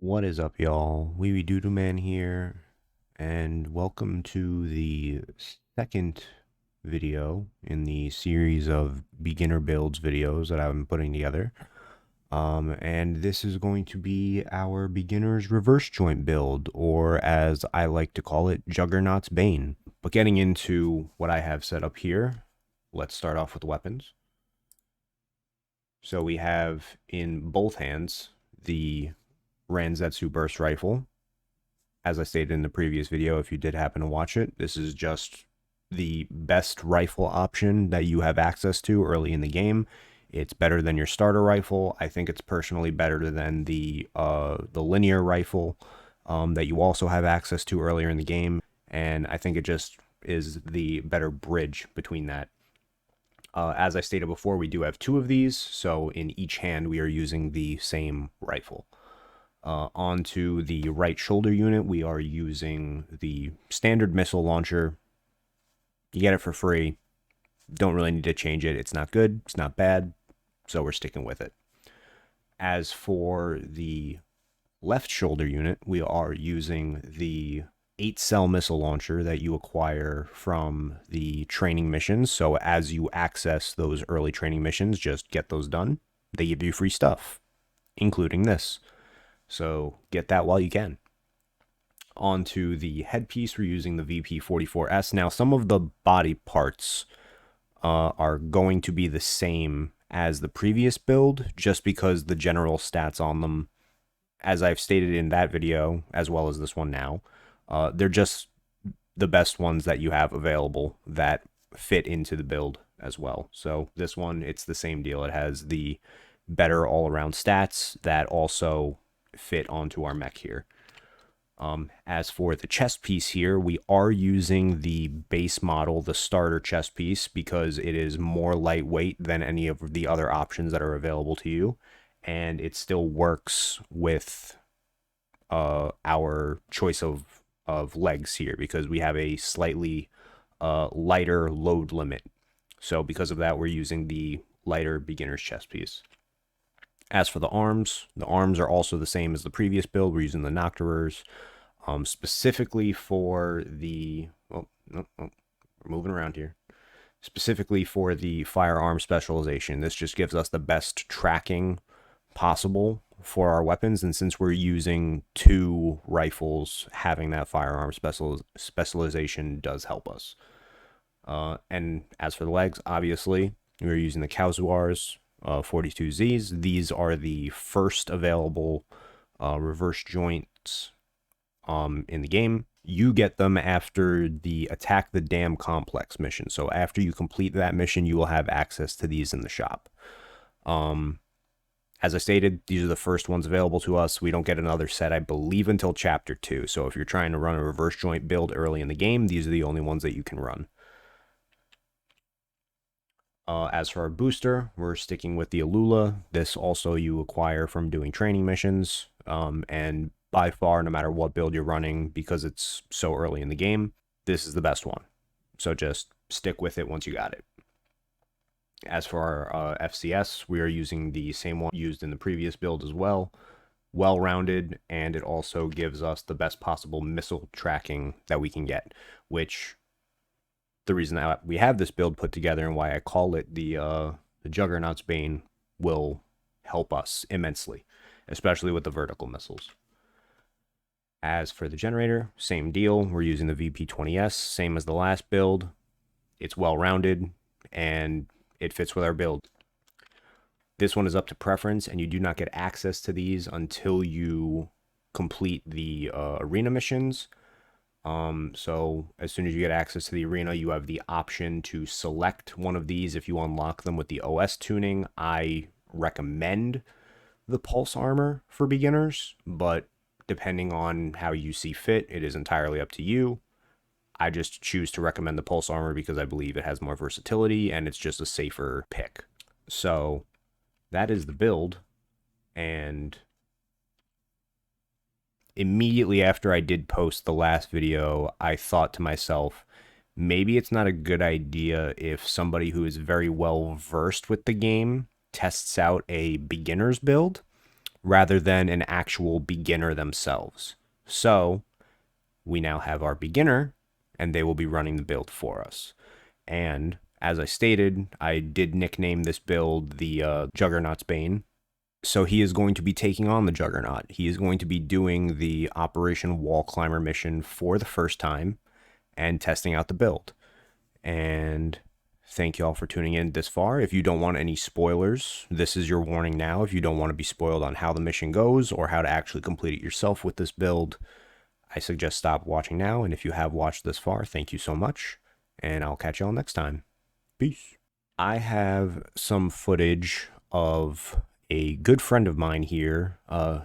What is up, y'all? Wee Doodoo Man here, and welcome to the second video in the series of beginner builds videos that I've been putting together. And this is going to be our beginner's reverse joint build, or as I like to call it, Juggernaut's Bane. But getting into what I have set up here, let's start off with weapons. So we have in both hands the Ranzetsu Burst Rifle. As I stated in the previous video, if you did happen to watch it, this is just the best rifle option that you have access to early in the game. It's better than your starter rifle. I think it's personally better than the linear rifle that you also have access to earlier in the game, and I think it just is the better bridge between that. As I stated before, we do have two of these, so in each hand we are using the same rifle. Onto the right shoulder unit, we are using the standard missile launcher. You get it for free. Don't really need to change it. It's not good. It's not bad. So we're sticking with it. As for the left shoulder unit, we are using the 8-cell missile launcher that you acquire from the training missions. So as you access those early training missions, just get those done. They give you free stuff, including this. So get that while you can. Onto the headpiece, we're using the VP44S. Now, some of the body parts are going to be the same as the previous build, just because the general stats on them, as I've stated in that video, as well as this one now, they're just the best ones that you have available that fit into the build as well. So this one, it's the same deal. It has the better all-around stats that also fit onto our mech here. As for the chest piece here, we are using the base model, the starter chest piece, because it is more lightweight than any of the other options that are available to you, and it still works with our choice of legs here, because we have a slightly lighter load limit. So because of that, we're using the lighter beginner's chest piece. As for the arms are also the same as the previous build. We're using the Nocturers, specifically for the... we're moving around here. Specifically for the firearm specialization. This just gives us the best tracking possible for our weapons, and since we're using two rifles, having that firearm specialization does help us. And as for the legs, obviously, we're using the Kazuars 42Zs. These are the first available reverse joints in the game. You get them after the Attack the Dam Complex mission. So after you complete that mission, you will have access to these in the shop. As I stated, these are the first ones available to us. We don't get another set, I believe, until Chapter 2. So if you're trying to run a reverse joint build early in the game, these are the only ones that you can run. As for our booster, we're sticking with the Alula. This also you acquire from doing training missions. And by far, no matter what build you're running, because it's so early in the game, this is the best one. So just stick with it once you got it. As for our FCS, we are using the same one used in the previous build as well. Well-rounded, and it also gives us the best possible missile tracking that we can get, which... the reason that we have this build put together and why I call it the Juggernaut's Bane will help us immensely, especially with the vertical missiles. As for the generator, same deal. We're using the VP20S, same as the last build. It's well-rounded, and it fits with our build. This one is up to preference, and you do not get access to these until you complete the arena missions. So as soon as you get access to the arena, you have the option to select one of these if you unlock them with the OS tuning. I recommend the pulse armor for beginners, but depending on how you see fit, it is entirely up to you. I just choose to recommend the pulse armor because I believe it has more versatility and it's just a safer pick. So that is the build, and immediately after I did post the last video, I thought to myself, maybe it's not a good idea if somebody who is very well versed with the game tests out a beginner's build, rather than an actual beginner themselves. So we now have our beginner, and they will be running the build for us. And as I stated, I did nickname this build the Juggernaut's Bane. So he is going to be taking on the Juggernaut. He is going to be doing the Operation Wall Climber mission for the first time and testing out the build. And thank you all for tuning in this far. If you don't want any spoilers, this is your warning now. If you don't want to be spoiled on how the mission goes or how to actually complete it yourself with this build, I suggest stop watching now. And if you have watched this far, thank you so much. And I'll catch y'all next time. Peace. I have some footage of a good friend of mine here,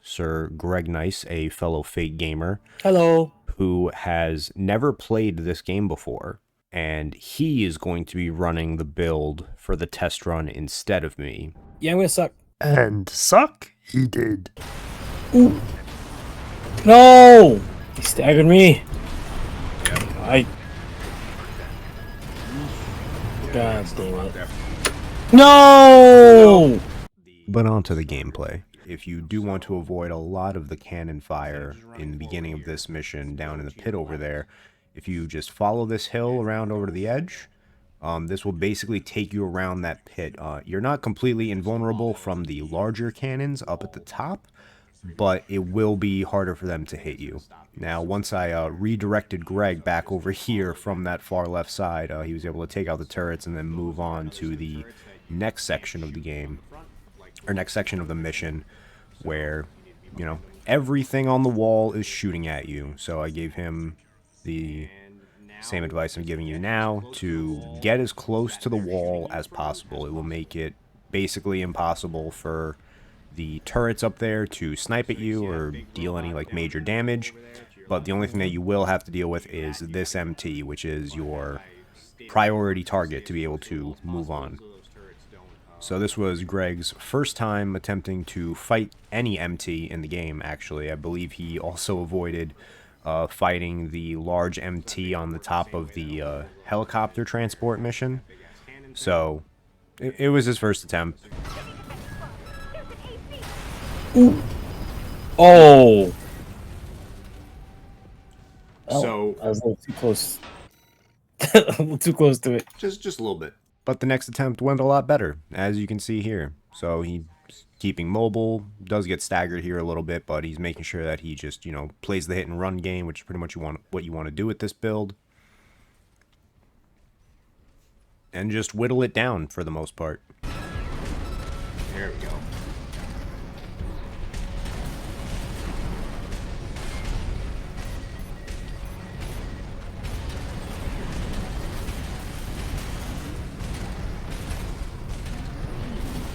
Sir Greg Nice, a fellow Fake gamer. Hello. Who has never played this game before. And he is going to be running the build for the test run instead of me. Yeah, I'm gonna suck. And suck he did. Ooh. No! He staggered me. God damn it. No! But on to the gameplay. If you do want to avoid a lot of the cannon fire in the beginning of this mission down in the pit over there, if you just follow this hill around over to the edge, this will basically take you around that pit. You're not completely invulnerable from the larger cannons up at the top, but it will be harder for them to hit you. Now, once I redirected Greg back over here from that far left side, he was able to take out the turrets and then move on to the next section of the game, or next section of the mission, where, you know, everything on the wall is shooting at you. So I gave him the same advice I'm giving you now, to get as close to the wall as possible. It will make it basically impossible for the turrets up there to snipe at you or deal any like major damage, but the only thing that you will have to deal with is this MT, which is your priority target to be able to move on. So this was Greg's first time attempting to fight any MT in the game, actually. I believe he also avoided fighting the large MT on the top of the helicopter transport mission. So it was his first attempt. Ooh. Oh! So I was a little too close. A little too close to it. Just a little bit. But the next attempt went a lot better, as you can see here. So he's keeping mobile, does get staggered here a little bit, but he's making sure that he just, you know, plays the hit and run game, which is pretty much what you want to do with this build. And just whittle it down for the most part. There we go.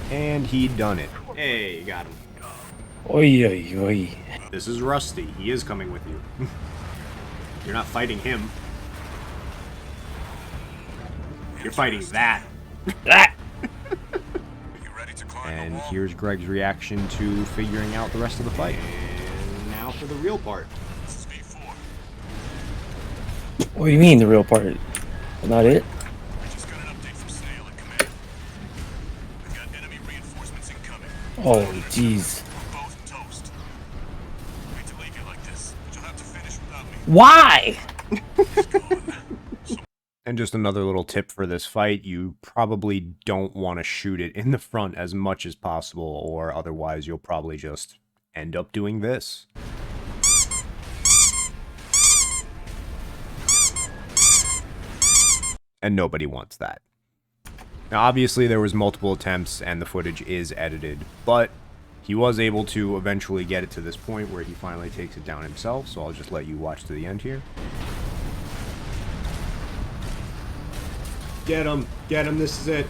And he done it. Hey, got him. Oi, oi, oi. This is Rusty. He is coming with you. You're not fighting him. You're fighting that. And here's Greg's reaction to figuring out the rest of the fight. And now for the real part. What do you mean, the real part? Not it? Oh, jeez. Why? And just another little tip for this fight, you probably don't want to shoot it in the front as much as possible, or otherwise you'll probably just end up doing this. And nobody wants that. Now, obviously, there was multiple attempts, and the footage is edited, but he was able to eventually get it to this point where he finally takes it down himself, so I'll just let you watch to the end here. Get him! Get him! This is it!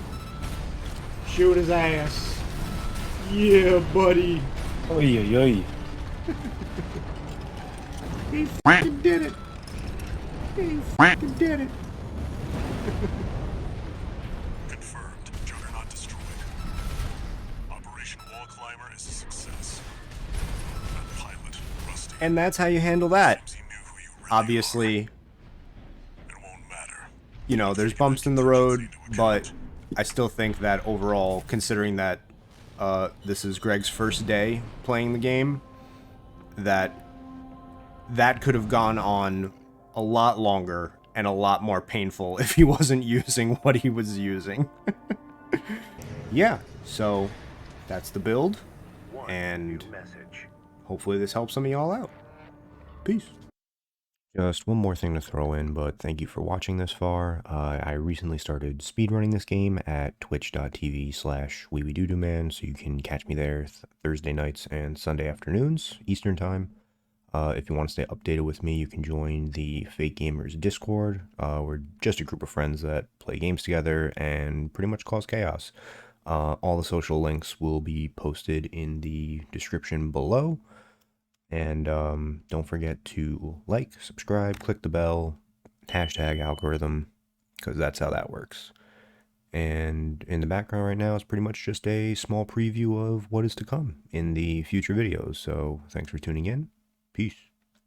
Shoot his ass! Yeah, buddy! Oi, oi, oi. He f***ing did it! He f***ing did it! Confirmed. Juggernaut destroyed. Operation Wall Climber is a success. That pilot, Rusty. And that's how you handle that. Seems he knew who you really Obviously, are. It won't matter. you know, there's bumps in the road, but I still think that overall, considering that This is Greg's first day playing the game. That could have gone on a lot longer and a lot more painful if he wasn't using what he was using. Yeah, so that's the build, and hopefully this helps some of y'all out. Peace. Just one more thing to throw in, but thank you for watching this far. I recently started speedrunning this game at twitch.tv/WeeWeDoodooMan, so you can catch me there Thursday nights and Sunday afternoons, Eastern Time. If you want to stay updated with me, you can join the FakeGamers Discord. We're just a group of friends that play games together and pretty much cause chaos. All the social links will be posted in the description below. And don't forget to like, subscribe, click the bell, hashtag algorithm, because that's how that works. And in the background right now is pretty much just a small preview of what is to come in the future videos. So thanks for tuning in. Peace.